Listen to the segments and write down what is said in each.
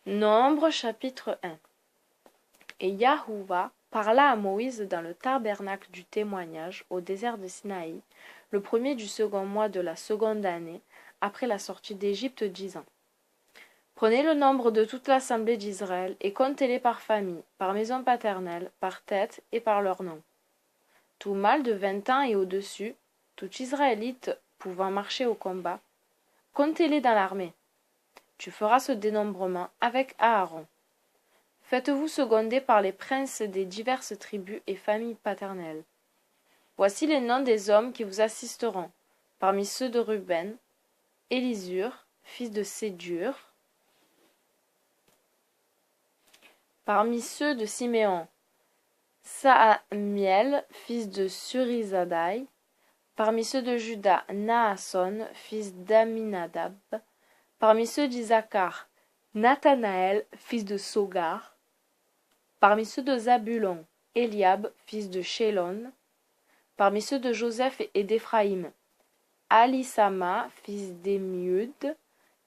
Nombre chapitre 1. Et Yahuwah parla à Moïse dans le tabernacle du témoignage au désert de Sinaï, le premier du second mois de la seconde année, après la sortie d'Égypte, disant: Prenez le nombre de toute l'assemblée d'Israël et comptez-les par famille, par maison paternelle, par tête et par leur nom. Tout mâle de 20 ans et au-dessus, tout Israélite pouvant marcher au combat, comptez-les dans l'armée. Tu feras ce dénombrement avec Aaron. Faites-vous seconder par les princes des diverses tribus et familles paternelles. Voici les noms des hommes qui vous assisteront. Parmi ceux de Ruben, Élisur, fils de Sédur. Parmi ceux de Siméon, Saamiel, fils de Surizadaï. Parmi ceux de Juda, Naasson, fils d'Aminadab. Parmi ceux d'Isaacar, Nathanaël, fils de Sogar. Parmi ceux de Zabulon, Eliab, fils de Shélon. Parmi ceux de Joseph et d'Éphraïm, Alisama, fils d'Émiud.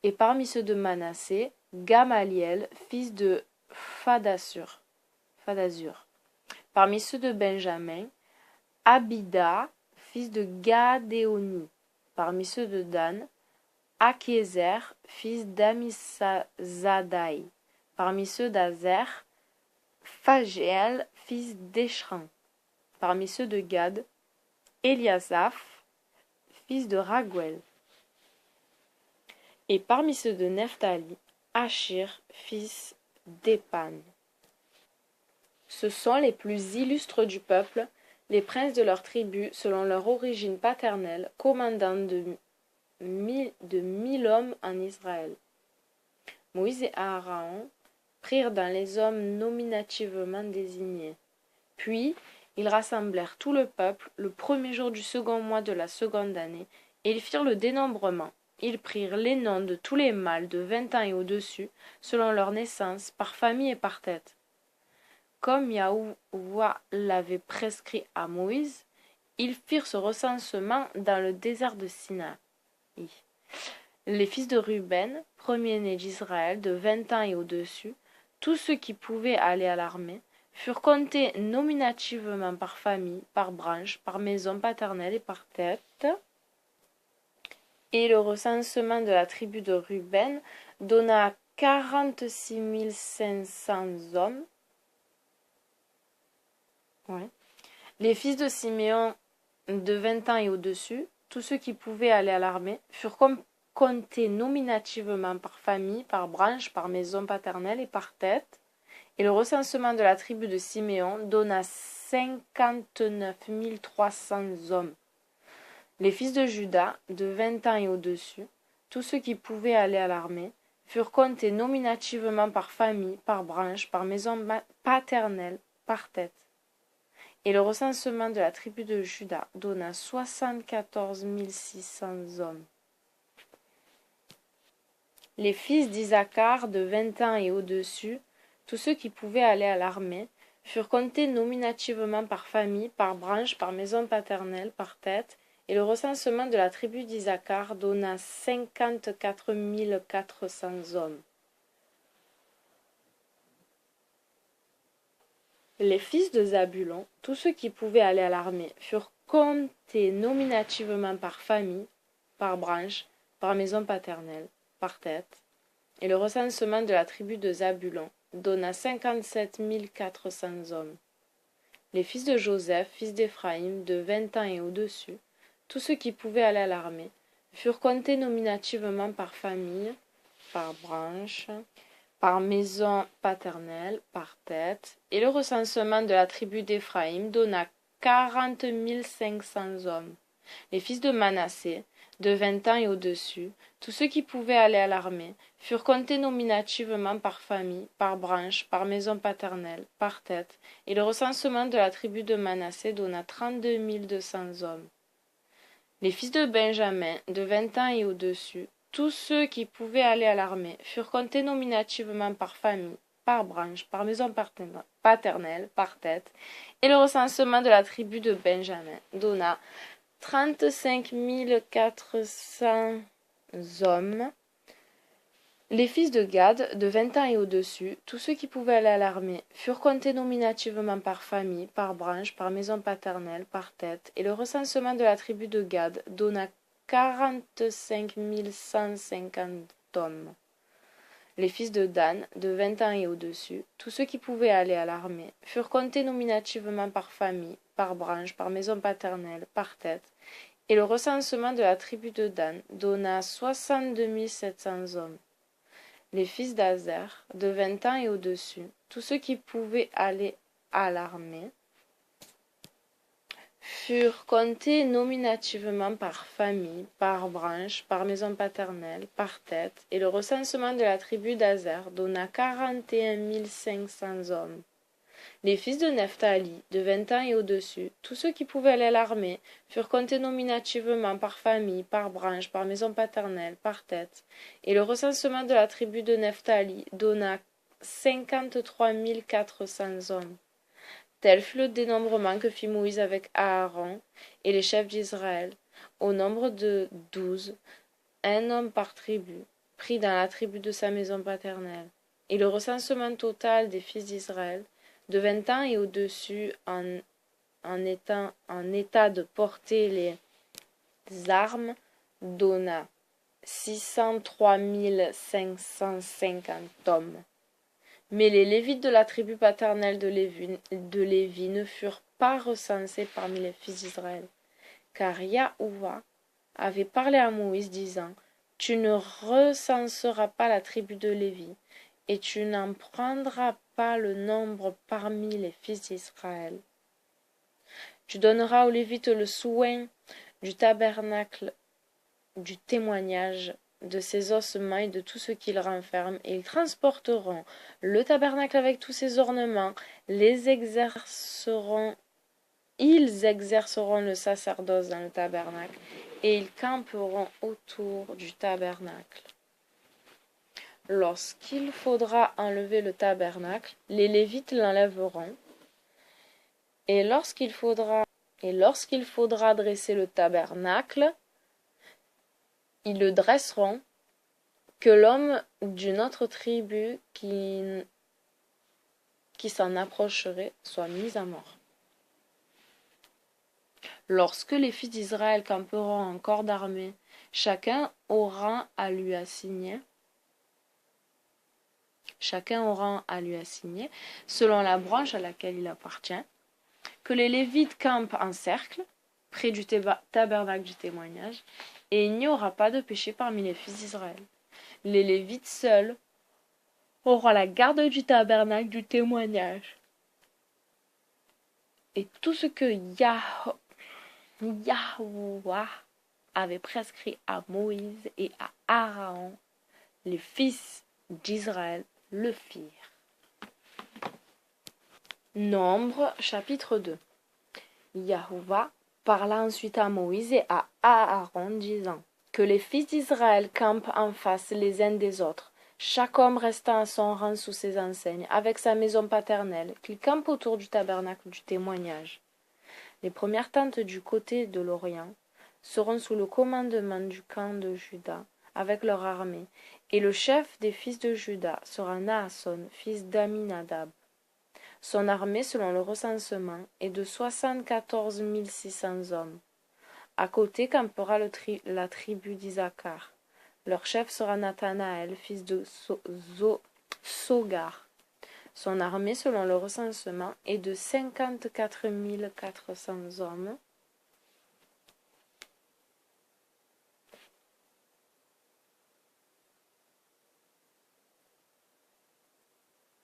Et parmi ceux de Manassé, Gamaliel, fils de Fadasur. Parmi ceux de Benjamin, Abida, fils de Gadéoni. Parmi ceux de Dan, Akiezer, fils d'Amisazadaï. Parmi ceux d'Azer, Phagéel, fils d'Échran. Parmi ceux de Gad, Eliasaph, fils de Raguel. Et parmi ceux de Nephtali, Achir, fils d'Épan. Ce sont les plus illustres du peuple, les princes de leur tribu, selon leur origine paternelle, commandant de 1000 hommes en Israël. Moïse et Aaron prirent dans les hommes nominativement désignés. Puis, ils rassemblèrent tout le peuple le premier jour du second mois de la seconde année, et ils firent le dénombrement. Ils prirent les noms de tous les mâles de 20 ans et au-dessus, selon leur naissance, par famille et par tête. Comme Yahuwah l'avait prescrit à Moïse, ils firent ce recensement dans le désert de Sinaï. Les fils de Ruben, premier-né d'Israël, de 20 ans et au-dessus, tous ceux qui pouvaient aller à l'armée, furent comptés nominativement par famille, par branche, par maison paternelle et par tête. Et le recensement de la tribu de Ruben donna 46 500 hommes. Les fils de Siméon, de 20 ans et au-dessus, tous ceux qui pouvaient aller à l'armée, furent comptés nominativement par famille, par branche, par maison paternelle et par tête. Et le recensement de la tribu de Siméon donna 59 300 hommes. Les fils de Juda, de 20 ans et au-dessus, tous ceux qui pouvaient aller à l'armée, furent comptés nominativement par famille, par branche, par maison paternelle, par tête. Et le recensement de la tribu de Juda donna 74 600 hommes. Les fils d'Isaacar, de 20 ans et au-dessus, tous ceux qui pouvaient aller à l'armée, furent comptés nominativement par famille, par branche, par maison paternelle, par tête, et le recensement de la tribu d'Isaacar donna 54 400 hommes. Les fils de Zabulon, tous ceux qui pouvaient aller à l'armée, furent comptés nominativement par famille, par branche, par maison paternelle, par tête, et le recensement de la tribu de Zabulon donna 57 400 hommes. Les fils de Joseph, fils d'Éphraïm, de 20 ans et au-dessus, tous ceux qui pouvaient aller à l'armée, furent comptés nominativement par famille, par branche, par maison paternelle, par tête, et le recensement de la tribu d'Éphraïm donna 40 500 hommes. Les fils de Manassé, de 20 ans et au-dessus, tous ceux qui pouvaient aller à l'armée, furent comptés nominativement par famille, par branche, par maison paternelle, par tête, et le recensement de la tribu de Manassé donna 32 200 hommes. Les fils de Benjamin, de 20 ans et au-dessus, tous ceux qui pouvaient aller à l'armée, furent comptés nominativement par famille, par branche, par maison paternelle, par tête, et le recensement de la tribu de Benjamin donna 35 400 hommes. Les fils de Gad, de 20 ans et au-dessus, tous ceux qui pouvaient aller à l'armée, furent comptés nominativement par famille, par branche, par maison paternelle, par tête, et le recensement de la tribu de Gad donna 45 150 hommes. Les fils de Dan, de 20 ans et au-dessus, tous ceux qui pouvaient aller à l'armée, furent comptés nominativement par famille, par branche, par maison paternelle, par tête, et le recensement de la tribu de Dan donna 62 700 hommes. Les fils d'Azer, de 20 ans et au-dessus, tous ceux qui pouvaient aller à l'armée, furent comptés nominativement par famille, par branche, par maison paternelle, par tête, et le recensement de la tribu d'Azer donna 41 500 hommes. Les fils de Nephtali, de 20 ans et au-dessus, tous ceux qui pouvaient aller à l'armée, furent comptés nominativement par famille, par branche, par maison paternelle, par tête, et le recensement de la tribu de Nephtali donna 53 400 hommes. Tel fut le dénombrement que fit Moïse avec Aaron et les chefs d'Israël, au nombre de 12, un homme par tribu, pris dans la tribu de sa maison paternelle. Et le recensement total des fils d'Israël, de 20 ans et au-dessus, en état de porter les armes, donna 603 550 hommes. Mais les Lévites de la tribu paternelle de Lévi ne furent pas recensés parmi les fils d'Israël, car Yahuwah avait parlé à Moïse, disant: Tu ne recenseras pas la tribu de Lévi, et tu n'en prendras pas le nombre parmi les fils d'Israël. Tu donneras aux Lévites le soin du tabernacle du témoignage, de ses ossements et de tout ce qu'il renferme, et ils transporteront le tabernacle avec tous ses ornements, ils exerceront le sacerdoce dans le tabernacle, et ils camperont autour du tabernacle. Lorsqu'il faudra enlever le tabernacle, les Lévites l'enlèveront, et lorsqu'il faudra dresser le tabernacle, ils le dresseront, que l'homme d'une autre tribu qui s'en approcherait soit mis à mort. Lorsque les fils d'Israël camperont en corps d'armée, chacun aura à lui assigner, selon la branche à laquelle il appartient, que les Lévites campent en cercle, près du tabernacle du témoignage, et il n'y aura pas de péché parmi les fils d'Israël. Les Lévites seuls auront la garde du tabernacle du témoignage. Et tout ce que Yahuwah avait prescrit à Moïse et à Aaron, les fils d'Israël le firent. Nombre, chapitre 2. Yahuwah parla ensuite à Moïse et à Aaron, disant: Que les fils d'Israël campent en face les uns des autres, chaque homme restant à son rang sous ses enseignes, avec sa maison paternelle, qu'ils campent autour du tabernacle du témoignage. Les premières tentes du côté de l'Orient seront sous le commandement du camp de Juda, avec leur armée, et le chef des fils de Juda sera Naasson, fils d'Aminadab. Son armée, selon le recensement, est de 74 600 hommes. À côté campera la tribu d'Isaacar. Leur chef sera Nathanaël, fils de Sogar. Son armée, selon le recensement, est de 54 400 hommes.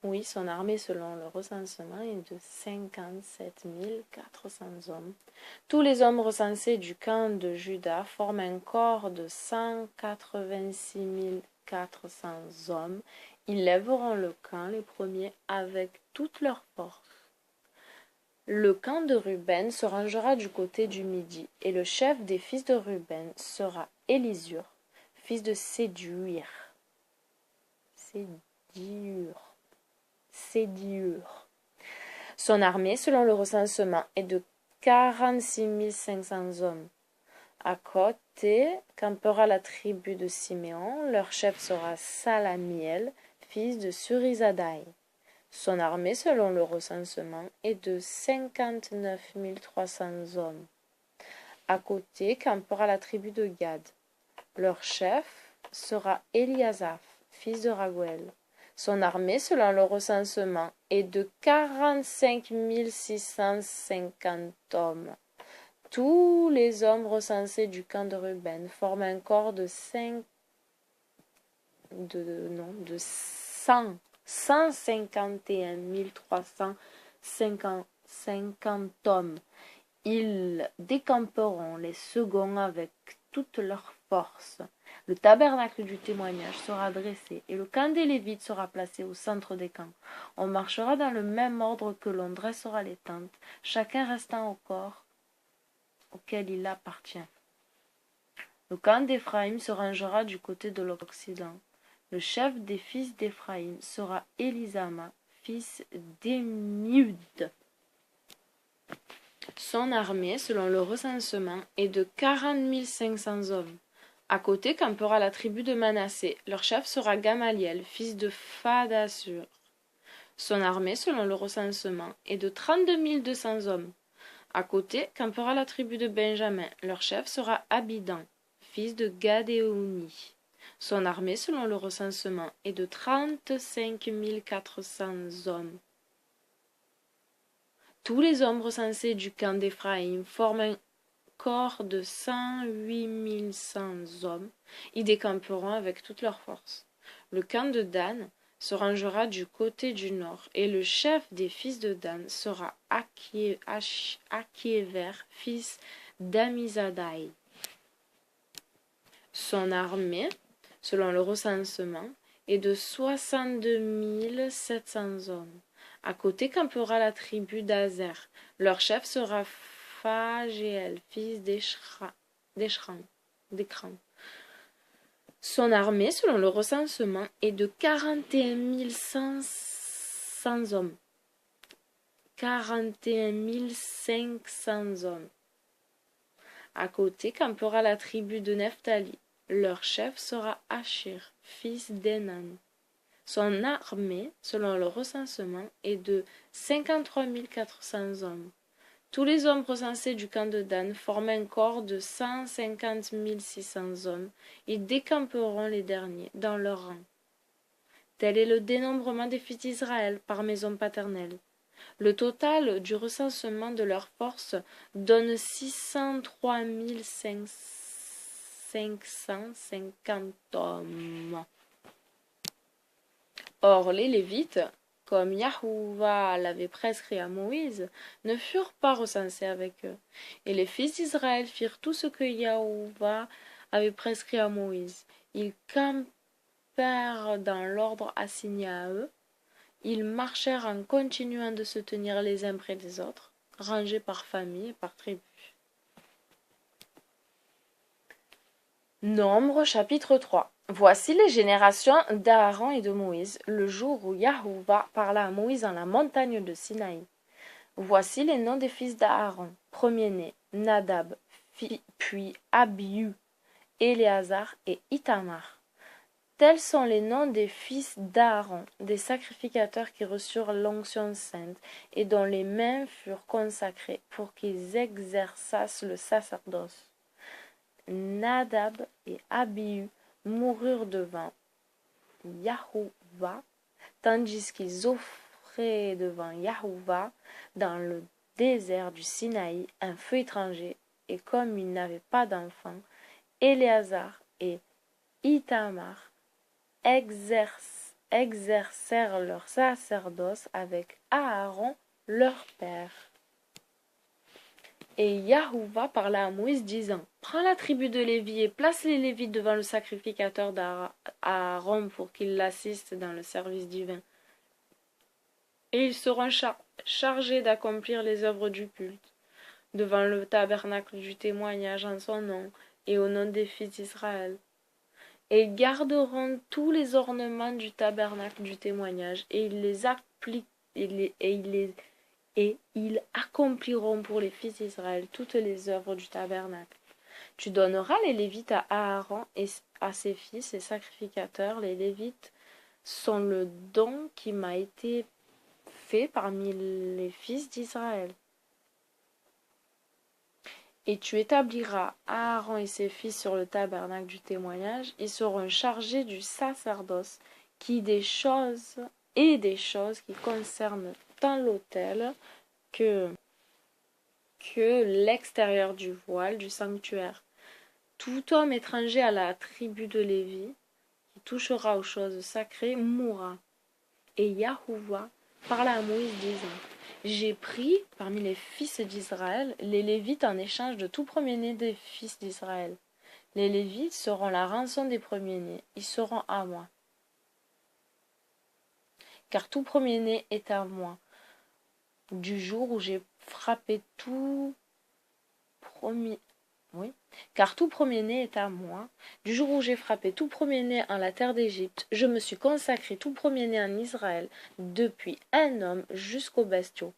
Oui, son armée, selon le recensement, est de 57 400 hommes. Tous les hommes recensés du camp de Juda forment un corps de 186 400 hommes. Ils lèveront le camp, les premiers, avec toute leur force. Le camp de Ruben se rangera du côté du midi, et le chef des fils de Ruben sera Élisur, fils de Sédur. Son armée, selon le recensement, est de 46 500 hommes. À côté campera la tribu de Siméon. Leur chef sera Salamiel, fils de Surizadaï. Son armée, selon le recensement, est de 59 300 hommes. À côté campera la tribu de Gad. Leur chef sera Eliasaph, fils de Raguel. Son armée, selon le recensement, est de 45 650 hommes. Tous les hommes recensés du camp de Ruben forment un corps de 151 350 hommes. Ils décamperont les seconds avec toute leur force. Le tabernacle du témoignage sera dressé et le camp des Lévites sera placé au centre des camps. On marchera dans le même ordre que l'on dressera les tentes, chacun restant au corps auquel il appartient. Le camp d'Éphraïm se rangera du côté de l'Occident. Le chef des fils d'Éphraïm sera Élisama, fils d'Émiud. Son armée, selon le recensement, est de 40 500 hommes. À côté campera la tribu de Manassé. Leur chef sera Gamaliel, fils de Phadassur. Son armée, selon le recensement, est de 32 200 hommes. À côté campera la tribu de Benjamin. Leur chef sera Abidan, fils de Gadéoni. Son armée, selon le recensement, est de 35 400 hommes. Tous les hommes recensés du camp d'Éphraïm forment un corps de 108 100 hommes. Ils décamperont avec toute leur force. Le camp de Dan se rangera du côté du nord, et le chef des fils de Dan sera Akiever, fils d'Amizadaï. Son armée, selon le recensement, est de 62 700 hommes. À côté campera la tribu d'Azer. Leur chef sera Phagéel, fils d'Écran. Son armée, selon le recensement, est de 41 500 hommes. 41 500 hommes. À côté campera la tribu de Nephtali. Leur chef sera Achir, fils d'Enan. Son armée, selon le recensement, est de 53 400 hommes. Tous les hommes recensés du camp de Dan forment un corps de 150 600 hommes. Ils décamperont les derniers dans leur rang. Tel est le dénombrement des fils d'Israël par maison paternelle. Le total du recensement de leurs forces donne 603 550 hommes. Or, les Lévites, comme Yahuwah l'avait prescrit à Moïse, ne furent pas recensés avec eux. Et les fils d'Israël firent tout ce que Yahuwah avait prescrit à Moïse. Ils campèrent dans l'ordre assigné à eux. Ils marchèrent en continuant de se tenir les uns près des autres, rangés par famille et par tribu. Nombre chapitre 3. Voici les générations d'Aaron et de Moïse, le jour où Yahuwah parla à Moïse dans la montagne de Sinaï. Voici les noms des fils d'Aaron. Premier-né, Nadab, puis Abihu, Éléazar et Ithamar. Tels sont les noms des fils d'Aaron, des sacrificateurs qui reçurent l'onction sainte et dont les mains furent consacrées pour qu'ils exerçassent le sacerdoce. Nadab et Abihu moururent devant Yahuwah, tandis qu'ils offraient devant Yahuwah dans le désert du Sinaï un feu étranger, et comme ils n'avaient pas d'enfants, Éléazar et Ithamar exercèrent leur sacerdoce avec Aaron leur père. Et Yahuwah parla à Moïse, disant: Prends la tribu de Lévi et place les Lévites devant le sacrificateur d'Aaron pour qu'ils l'assistent dans le service divin. Et ils seront chargés d'accomplir les œuvres du culte devant le tabernacle du témoignage en son nom et au nom des fils d'Israël. Et ils garderont tous les ornements du tabernacle du témoignage, et ils accompliront pour les fils d'Israël toutes les œuvres du tabernacle. Tu donneras les Lévites à Aaron et à ses fils, les sacrificateurs. Les Lévites sont le don qui m'a été fait parmi les fils d'Israël. Et tu établiras Aaron et ses fils sur le tabernacle du témoignage. Ils seront chargés du sacerdoce des choses qui concernent tant l'autel que l'extérieur du voile du sanctuaire. Tout homme étranger à la tribu de Lévi qui touchera aux choses sacrées mourra. Et Yahuwah parla à Moïse disant: J'ai pris parmi les fils d'Israël les Lévites en échange de tout premier-né des fils d'Israël. Les Lévites seront la rançon des premiers-nés, ils seront à moi. Car tout premier-né est à moi. Du jour où j'ai frappé tout premier... Oui. Car tout premier-né est à moi. Du jour où j'ai frappé tout premier-né en la terre d'Égypte, je me suis consacré tout premier-né en Israël, depuis un homme jusqu'aux bestiaux.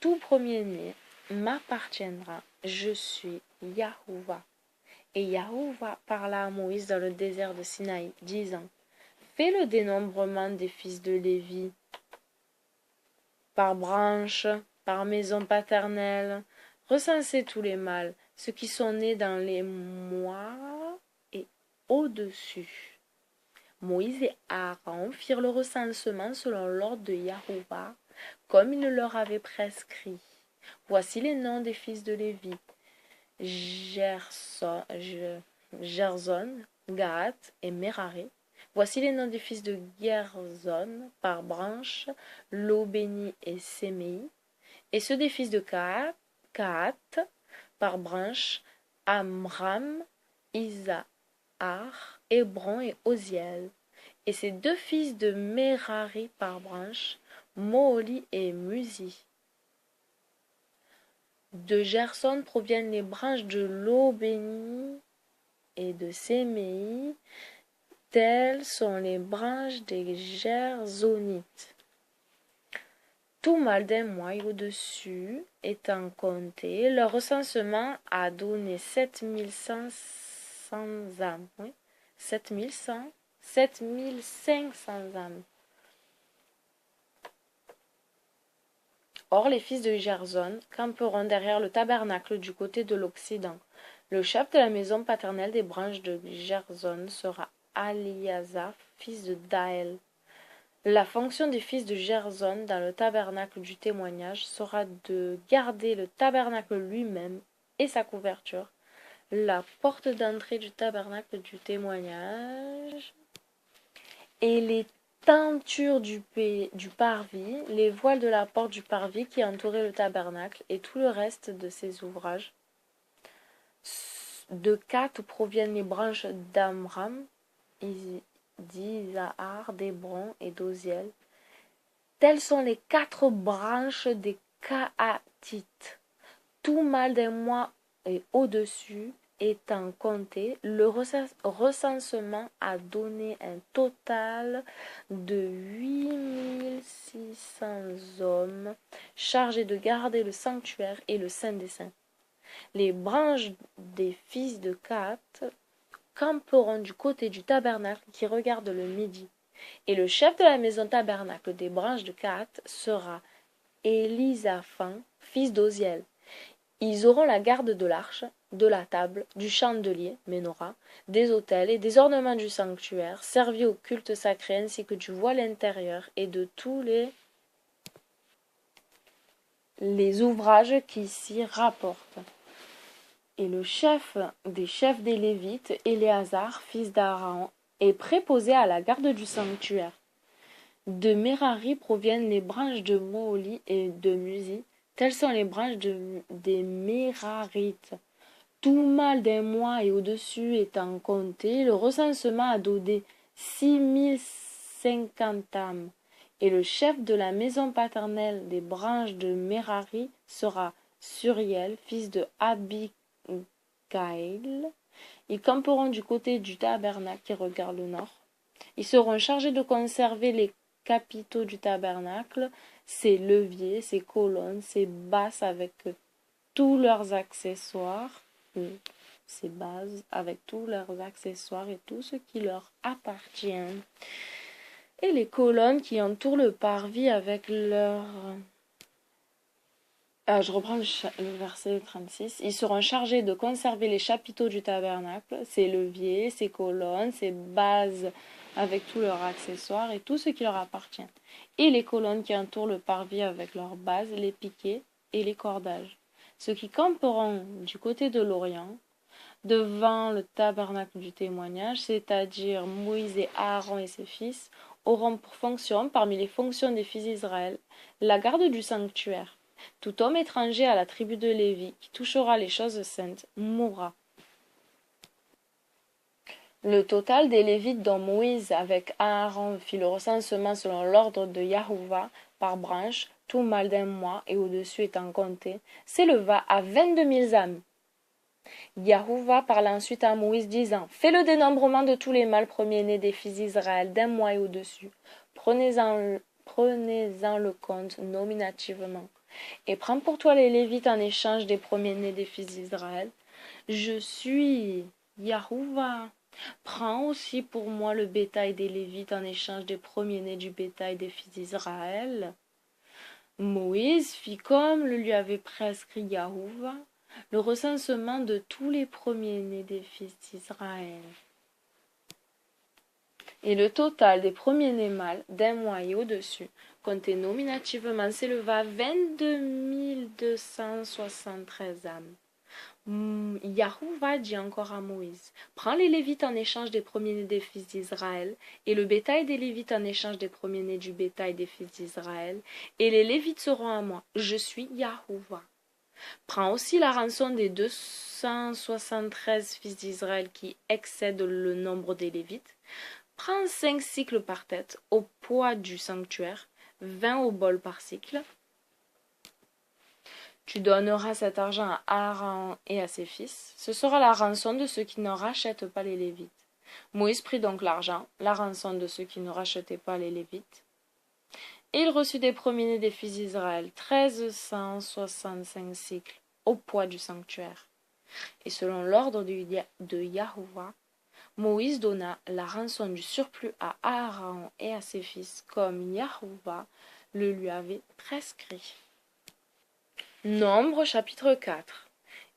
Tout premier-né m'appartiendra. Je suis Yahuwah. Et Yahuwah parla à Moïse dans le désert de Sinaï, disant: Fais le dénombrement des fils de Lévi, par branche, par maison paternelle, recensez tous les mâles, ceux qui sont nés dans les mois et au-dessus. Moïse et Aaron firent le recensement selon l'ordre de Yahuwah, comme il leur avait prescrit. Voici les noms des fils de Lévi: Gerson, Gahat et Merari. Voici les noms des fils de Gerson par branche, Lobéni et Séméi. Et ceux des fils de Kahat par branche, Amram, Isahar, Hébron et Oziel. Et ses deux fils de Merari par branche, Moholi et Musi. De Gerson proviennent les branches de Lobéni et de Séméi. Telles sont les branches des Gersonites. Tout mâle d'un mois et au-dessus étant compté, leur recensement a donné 7500 âmes. Oui, 7500 âmes. Or, les fils de Gerson camperont derrière le tabernacle du côté de l'Occident. Le chef de la maison paternelle des branches de Gerson sera Eliasaph, fils de Daël. La fonction des fils de Gerson dans le tabernacle du témoignage sera de garder le tabernacle lui-même et sa couverture, la porte d'entrée du tabernacle du témoignage et les tentures du parvis, les voiles de la porte du parvis qui entourait le tabernacle et tout le reste de ses ouvrages. De Kat proviennent les branches d'Amram, d'Isahar, d'Hébron et d'Oziel. Telles sont les 4 branches des Kahatites. Tout mâle d'un mois et au-dessus étant compté, le recensement a donné un total de 8600 hommes chargés de garder le sanctuaire et le Saint des Saints. Les branches des fils de Kahat camperont du côté du tabernacle qui regarde le midi. Et le chef de la maison tabernacle des branches de Kahat sera Élisaphan, fils d'Oziel. Ils auront la garde de l'arche, de la table, du chandelier, Ménorah, des autels et des ornements du sanctuaire, servis au culte sacré ainsi que du voile intérieur et de tous les ouvrages qui s'y rapportent. Et le chef des Lévites, Éléazar, fils d'Aaron, est préposé à la garde du sanctuaire. De Merari proviennent les branches de Moholi et de Musi. Telles sont les branches des Merarites. Tout mâle d'un mois et au-dessus étant compté, le recensement a donné 6050 âmes. Et le chef de la maison paternelle des branches de Merari sera Suriel, fils de Abikaïl. Ils camperont du côté du tabernacle qui regarde le nord. Ils seront chargés de conserver les capitaux du tabernacle, ses leviers, ses colonnes, ses basses avec tous leurs accessoires, ces bases avec tous leurs accessoires et tout ce qui leur appartient. Et les colonnes qui entourent le parvis avec leur... je reprends le verset 36. Ils seront chargés de conserver les chapiteaux du tabernacle, ses leviers, ses colonnes, ses bases avec tous leurs accessoires et tout ce qui leur appartient. Et les colonnes qui entourent le parvis avec leurs bases, les piquets et les cordages. Ceux qui camperont du côté de l'Orient, devant le tabernacle du témoignage, c'est-à-dire Moïse et Aaron et ses fils, auront pour fonction, parmi les fonctions des fils d'Israël, la garde du sanctuaire. Tout homme étranger à la tribu de Lévi qui touchera les choses saintes mourra. Le total des Lévites dont Moïse avec Aaron fit le recensement selon l'ordre de Yahuwah par branche, tout mâle d'un mois et au-dessus étant compté, s'éleva à 22 000 âmes. Yahuwah parla ensuite à Moïse disant, « Fais le dénombrement de tous les mâles premiers-nés des fils d'Israël d'un mois et au-dessus. Prenez-en le compte nominativement. Et prends pour toi les Lévites en échange des premiers-nés des fils d'Israël. Je suis Yahuwah. Prends aussi pour moi le bétail des Lévites en échange des premiers-nés du bétail des fils d'Israël. » Moïse fit comme le lui avait prescrit Yahuwah, le recensement de tous les premiers-nés des fils d'Israël. Et le total des premiers-nés mâles d'un mois et au-dessus, compté nominativement, s'éleva à 22 273 âmes. Yahuwah dit encore à Moïse, « Prends les Lévites en échange des premiers-nés des fils d'Israël, et le bétail des Lévites en échange des premiers-nés du bétail des fils d'Israël, et les Lévites seront à moi. Je suis Yahuwah. Prends aussi la rançon des 273 fils d'Israël qui excèdent le nombre des Lévites. Prends 5 cycles par tête, au poids du sanctuaire, 20 au bol par cycle. Tu donneras cet argent à Aaron et à ses fils. Ce sera la rançon de ceux qui ne rachètent pas les Lévites. » Moïse prit donc l'argent, la rançon de ceux qui ne rachetaient pas les Lévites. Et il reçut des premiers-nés des fils d'Israël 1365 cycles, au poids du sanctuaire. Et selon l'ordre de Yahuwah, Moïse donna la rançon du surplus à Aaron et à ses fils, comme Yahuwah le lui avait prescrit. Nombre chapitre 4.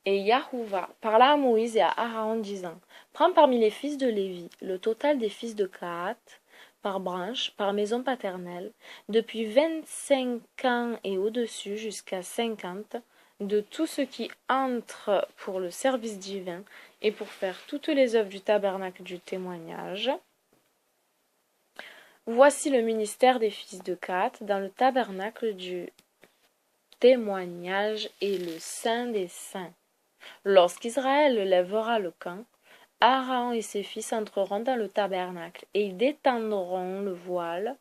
Et Yahuwah parla à Moïse et à Aaron disant, « Prends parmi les fils de Lévi le total des fils de Kahat, par branche, par maison paternelle, depuis 25 ans et au-dessus jusqu'à 50, de tout ce qui entre pour le service divin et pour faire toutes les œuvres du tabernacle du témoignage. Voici le ministère des fils de Kahat dans le tabernacle du témoignage et le saint des saints. Lorsqu'Israël lèvera le camp, Aaron et ses fils entreront dans le tabernacle, et ils détendront le voile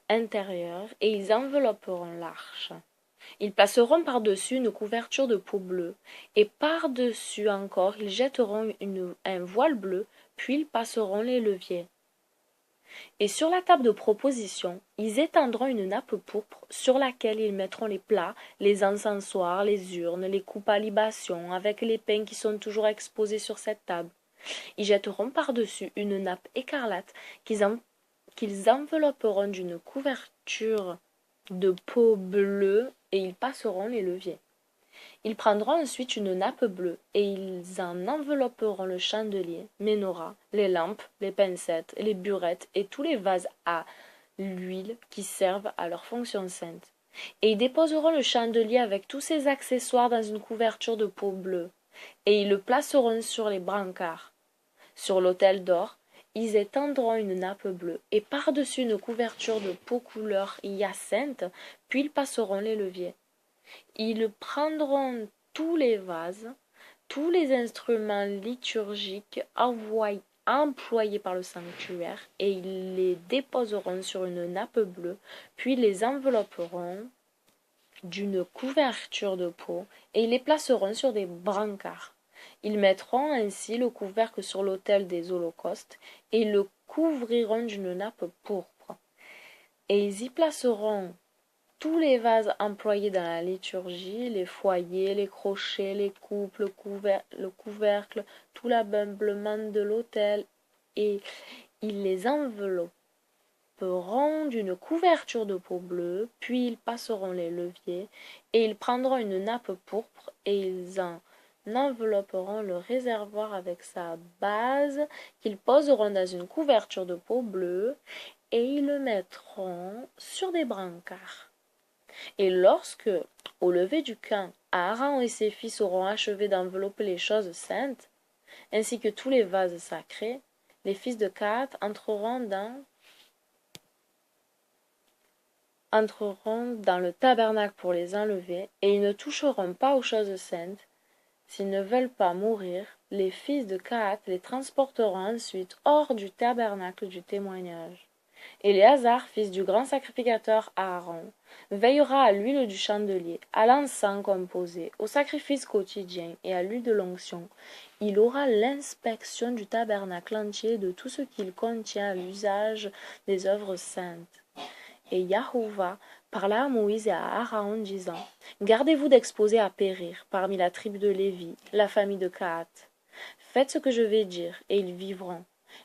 intérieur, et ils envelopperont l'arche. Ils placeront par-dessus une couverture de peau bleue, et par-dessus encore ils jetteront un voile bleu, puis ils passeront les leviers. Et sur la table de proposition, ils étendront une nappe pourpre sur laquelle ils mettront les plats, les encensoirs, les urnes, les coupes à libation, avec les pains qui sont toujours exposés sur cette table. Ils jetteront par-dessus une nappe écarlate qu'ils envelopperont d'une couverture de peau bleue et ils passeront les leviers. Ils prendront ensuite une nappe bleue et ils en envelopperont le chandelier, menorah, les lampes, les pincettes, les burettes et tous les vases à l'huile qui servent à leur fonction sainte. Et ils déposeront le chandelier avec tous ses accessoires dans une couverture de peau bleue et ils le placeront sur les brancards. Sur l'autel d'or, ils étendront une nappe bleue et par-dessus une couverture de peau couleur hyacinthe, puis ils passeront les leviers. Ils prendront tous les vases, tous les instruments liturgiques employés par le sanctuaire et ils les déposeront sur une nappe bleue, puis les envelopperont d'une couverture de peau et ils les placeront sur des brancards. Ils mettront ainsi le couvercle sur l'autel des holocaustes et ils le couvriront d'une nappe pourpre. Et ils y placeront tous les vases employés dans la liturgie, les foyers, les crochets, les coupes, le couvercle, tout l'ameublement de l'autel, et ils les envelopperont d'une couverture de peau bleue, puis ils passeront les leviers, et ils prendront une nappe pourpre, et ils en envelopperont le réservoir avec sa base, qu'ils poseront dans une couverture de peau bleue, et ils le mettront sur des brancards. Et lorsque, au lever du camp, Aaron et ses fils auront achevé d'envelopper les choses saintes, ainsi que tous les vases sacrés, les fils de Kehath entreront dans le tabernacle pour les enlever, et ils ne toucheront pas aux choses saintes. S'ils ne veulent pas mourir, les fils de Kehath les transporteront ensuite hors du tabernacle du témoignage. Éléazar, fils du grand sacrificateur Aaron, veillera à l'huile du chandelier, à l'encens composé, au sacrifice quotidien et à l'huile de l'onction. Il aura l'inspection du tabernacle entier de tout ce qu'il contient à l'usage des œuvres saintes. Et Yahuwah parla à Moïse et à Aaron, disant, gardez-vous d'exposer à périr, parmi la tribu de Lévi, la famille de Kehath. Faites ce que je vais dire, et ils vivront.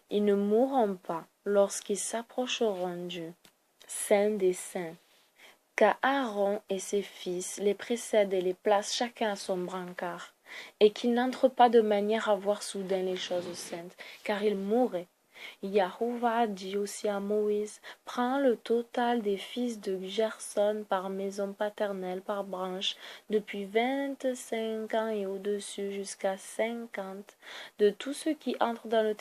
Ils ne mourront pas lorsqu'ils s'approcheront du Saint des Saints. Qu'Aaron et ses fils les précèdent et les placent chacun à son brancard, et qu'ils n'entrent pas de manière à voir soudain les choses saintes, car ils mourraient. Yahuwah dit aussi à Moïse, prends le total des fils de Gerson par maison paternelle, par branche, depuis 25 ans et au-dessus jusqu'à 50, de tous ceux qui entrent dans le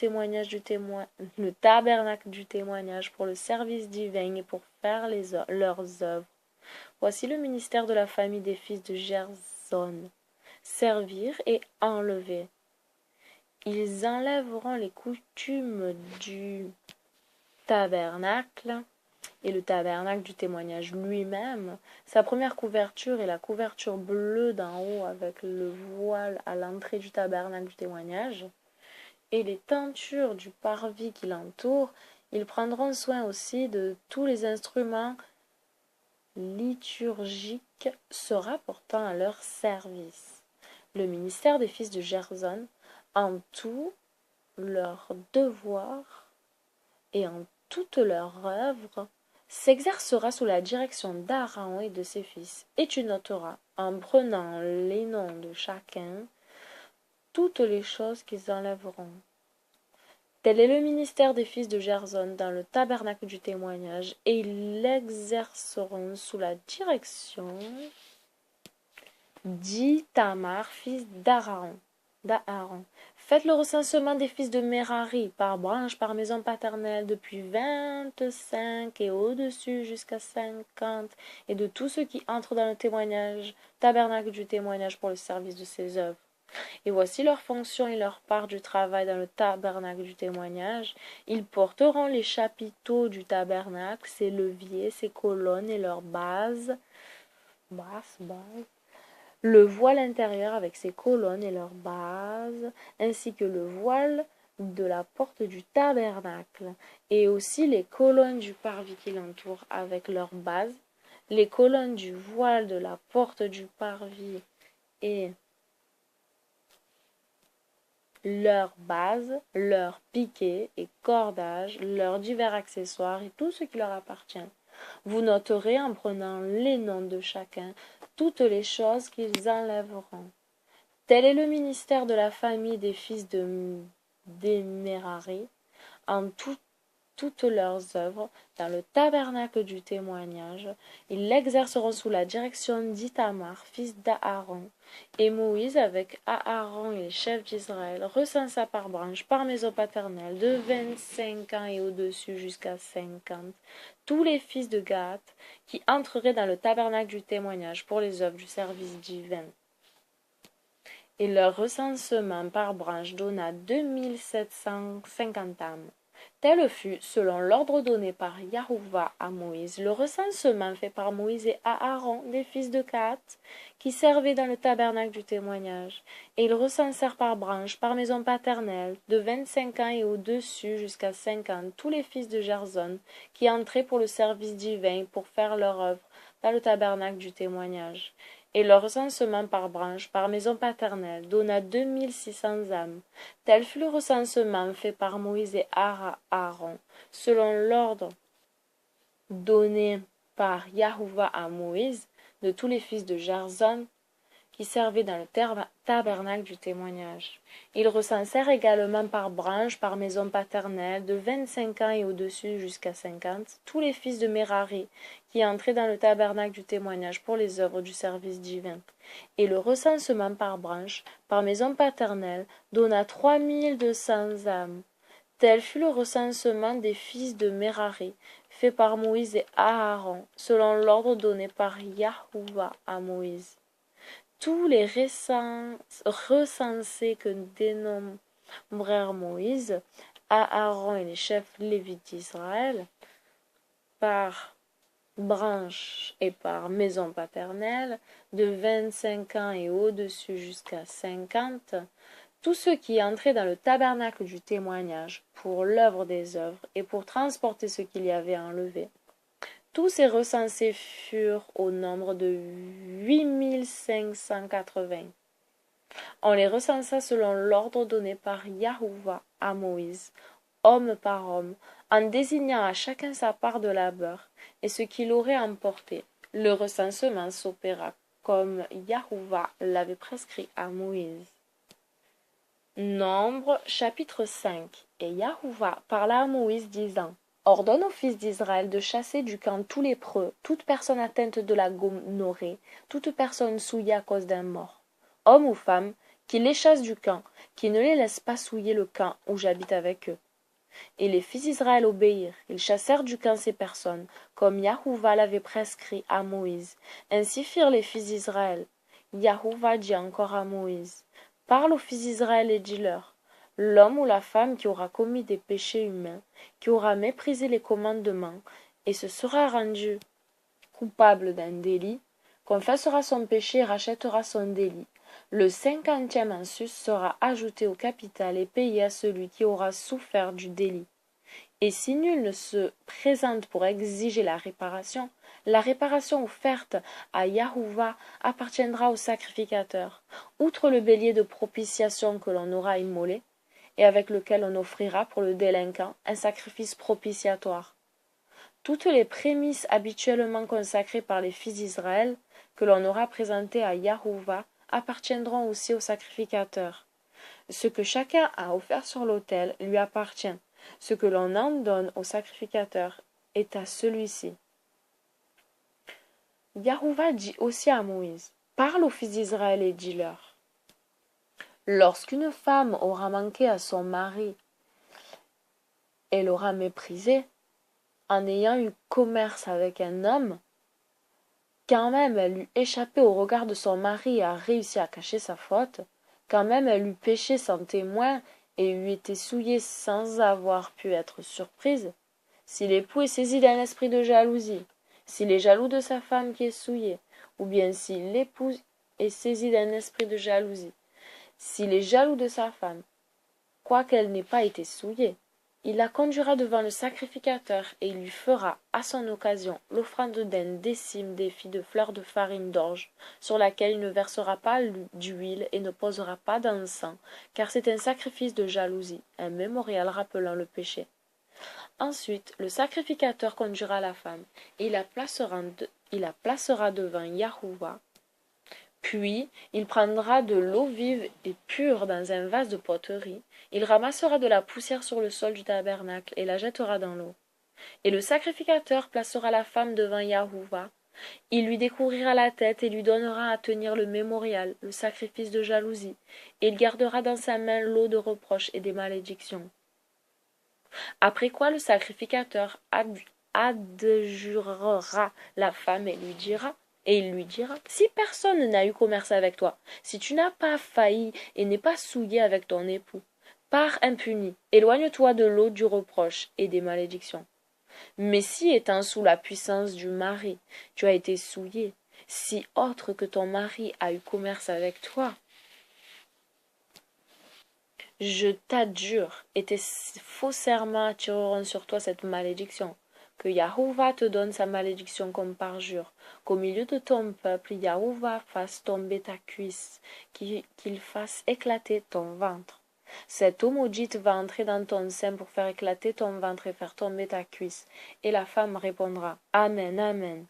tabernacle du témoignage pour le service divin et pour faire leurs œuvres. Voici le ministère de la famille des fils de Gerson. Servir et enlever. Ils enlèveront les coutumes du tabernacle et le tabernacle du témoignage lui-même, sa première couverture et la couverture bleue d'en haut avec le voile à l'entrée du tabernacle du témoignage, et les tentures du parvis qui l'entourent. Ils prendront soin aussi de tous les instruments liturgiques se rapportant à leur service. Le ministère des fils de Gerson, en tout leur devoir et en toute leur œuvre, s'exercera sous la direction d'Aaron et de ses fils. Et tu noteras, en prenant les noms de chacun, toutes les choses qu'ils enlèveront. Tel est le ministère des fils de Gerson dans le tabernacle du témoignage, et ils l'exerceront sous la direction d'Ithamar, fils d'Aaron. Faites le recensement des fils de Merari, par branche, par maison paternelle, depuis 25 et au-dessus jusqu'à 50, et de tous ceux qui entrent dans le tabernacle du témoignage pour le service de ses œuvres. Et voici leurs fonctions et leur part du travail dans le tabernacle du témoignage. Ils porteront les chapiteaux du tabernacle, ses leviers, ses colonnes et leurs bases, le voile intérieur avec ses colonnes et leurs bases, ainsi que le voile de la porte du tabernacle, et aussi les colonnes du parvis qui l'entourent avec leurs bases, les colonnes du voile de la porte du parvis et leurs bases, leurs piquets et cordages, leurs divers accessoires et tout ce qui leur appartient. Vous noterez en prenant les noms de chacun toutes les choses qu'ils enlèveront. Tel est le ministère de la famille des fils de Merari en toutes leurs œuvres dans le tabernacle du témoignage. Ils l'exerceront sous la direction d'Ithamar, fils d'Aaron. Et Moïse, avec Aaron et les chefs d'Israël, recensa par branche, par maison paternelle, de 25 ans et au-dessus jusqu'à 50, tous les fils de Kehath qui entreraient dans le tabernacle du témoignage pour les œuvres du service divin. Et leur recensement par branche donna 2750 âmes. Tel fut, selon l'ordre donné par Yahuwah à Moïse, le recensement fait par Moïse et Aaron, des fils de Khaat, qui servaient dans le tabernacle du témoignage. Et ils recensèrent par branche, par maison paternelle, de 25 ans et au-dessus jusqu'à 50, tous les fils de Gerzon, qui entraient pour le service divin, pour faire leur œuvre dans le tabernacle du témoignage. Et leur recensement par branche, par maison paternelle, donna 2600 âmes. Tel fut le recensement fait par Moïse et Aaron, selon l'ordre donné par Yahuwah à Moïse, de tous les fils de Gerzon, qui servaient dans le tabernacle du témoignage. Ils recensèrent également par branche, par maison paternelle, de 25 ans et au-dessus jusqu'à 50, tous les fils de Mérari, qui entraient dans le tabernacle du témoignage pour les œuvres du service divin. Et le recensement par branche, par maison paternelle, donna 3200 âmes. Tel fut le recensement des fils de Mérari, fait par Moïse et Aaron, selon l'ordre donné par Yahuwah à Moïse. Tous les recensés que dénombrèrent Moïse, Aaron et les chefs lévites d'Israël, par branche et par maison paternelle, de 25 ans et au-dessus jusqu'à 50, tous ceux qui entraient dans le tabernacle du témoignage pour l'œuvre des œuvres et pour transporter ce qu'il y avait enlevé. Tous ces recensés furent au nombre de 8580. On les recensa selon l'ordre donné par Yahuwah à Moïse, homme par homme, en désignant à chacun sa part de labeur et ce qu'il aurait emporté. Le recensement s'opéra comme Yahuwah l'avait prescrit à Moïse. Nombre chapitre 5. Et Yahuwah parla à Moïse disant: Ordonne aux fils d'Israël de chasser du camp tous lépreux, toute personne atteinte de la gonorrhée, toute personne souillée à cause d'un mort. Homme ou femme, qu'ils les chassent du camp, qu'ils ne les laissent pas souiller le camp où j'habite avec eux. Et les fils d'Israël obéirent, ils chassèrent du camp ces personnes, comme Yahuwah l'avait prescrit à Moïse. Ainsi firent les fils d'Israël. Yahuwah dit encore à Moïse: Parle aux fils d'Israël et dis-leur: L'homme ou la femme qui aura commis des péchés humains, qui aura méprisé les commandements, et se sera rendu coupable d'un délit, confessera son péché et rachètera son délit. Le 50e en sus sera ajouté au capital et payé à celui qui aura souffert du délit. Et si nul ne se présente pour exiger la réparation offerte à Yahuwah appartiendra au sacrificateur, outre le bélier de propitiation que l'on aura immolé, et avec lequel on offrira pour le délinquant un sacrifice propitiatoire. Toutes les prémices habituellement consacrées par les fils d'Israël, que l'on aura présentées à Yahuwah, appartiendront aussi au sacrificateur. Ce que chacun a offert sur l'autel lui appartient. Ce que l'on en donne au sacrificateur est à celui-ci. Yahuwah dit aussi à Moïse: Parle aux fils d'Israël et dis-leur: Lorsqu'une femme aura manqué à son mari et l'aura méprisé, en ayant eu commerce avec un homme, quand même elle eut échappé au regard de son mari et a réussi à cacher sa faute, quand même elle eut péché sans témoin et eût été souillée sans avoir pu être surprise, si l'époux est saisi d'un esprit de jalousie, s'il est jaloux de sa femme qui est souillée, ou bien si l'époux est saisi d'un esprit de jalousie, s'il est jaloux de sa femme, quoiqu'elle n'ait pas été souillée, il la conduira devant le sacrificateur et il lui fera, à son occasion, l'offrande d'un décime d'éfi de fleurs de farine d'orge, sur laquelle il ne versera pas d'huile et ne posera pas d'encens, car c'est un sacrifice de jalousie, un mémorial rappelant le péché. Ensuite, le sacrificateur conduira la femme, et il la placera devant Yahuwah. Puis, il prendra de l'eau vive et pure dans un vase de poterie, il ramassera de la poussière sur le sol du tabernacle et la jettera dans l'eau. Et le sacrificateur placera la femme devant Yahuwah. Il lui découvrira la tête et lui donnera à tenir le mémorial, le sacrifice de jalousie, et il gardera dans sa main l'eau de reproche et des malédictions. Après quoi le sacrificateur adjurera la femme et il lui dira: Si personne n'a eu commerce avec toi, si tu n'as pas failli et n'es pas souillé avec ton époux, Pars impuni, éloigne-toi de l'eau du reproche et des malédictions. Mais si, étant sous la puissance du mari, tu as été souillé, si autre que ton mari a eu commerce avec toi, je t'adjure, et tes faux serments attireront sur toi cette malédiction. Que Yahuwah te donne sa malédiction comme parjure, qu'au milieu de ton peuple, Yahuwah fasse tomber ta cuisse, qu'il fasse éclater ton ventre. Cette eau maudite va entrer dans ton sein pour faire éclater ton ventre et faire tomber ta cuisse. Et la femme répondra, Amen, Amen.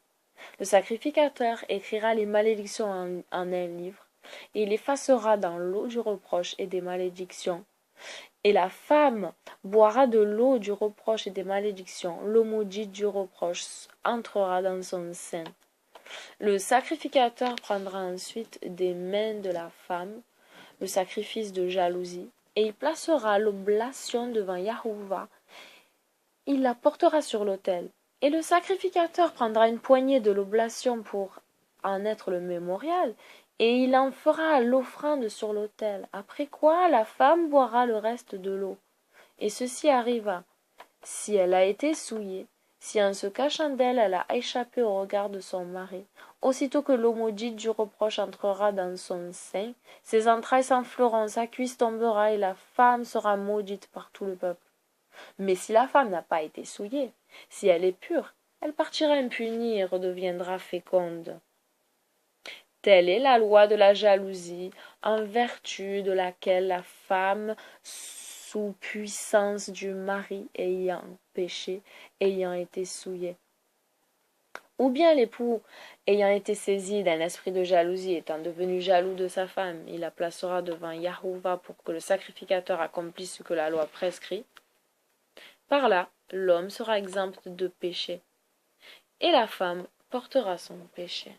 Le sacrificateur écrira les malédictions en un livre, et il effacera dans l'eau du reproche et des malédictions. Et la femme boira de l'eau du reproche et des malédictions. L'eau maudite du reproche entrera dans son sein. Le sacrificateur prendra ensuite des mains de la femme le sacrifice de jalousie, et il placera l'oblation devant Yahuwah. Il la portera sur l'autel. Et le sacrificateur prendra une poignée de l'oblation pour en être le mémorial, et il en fera l'offrande sur l'autel, après quoi la femme boira le reste de l'eau. Et ceci arriva, si elle a été souillée, si en se cachant d'elle elle a échappé au regard de son mari, aussitôt que l'eau maudite du reproche entrera dans son sein, ses entrailles s'enfleront, sa cuisse tombera, et la femme sera maudite par tout le peuple. Mais si la femme n'a pas été souillée, si elle est pure, elle partira impunie et redeviendra féconde. Telle est la loi de la jalousie, en vertu de laquelle la femme, sous puissance du mari ayant péché, ayant été souillée, ou bien l'époux ayant été saisi d'un esprit de jalousie, étant devenu jaloux de sa femme, il la placera devant Yahuwah pour que le sacrificateur accomplisse ce que la loi prescrit. Par là, l'homme sera exempt de péché, et la femme portera son péché.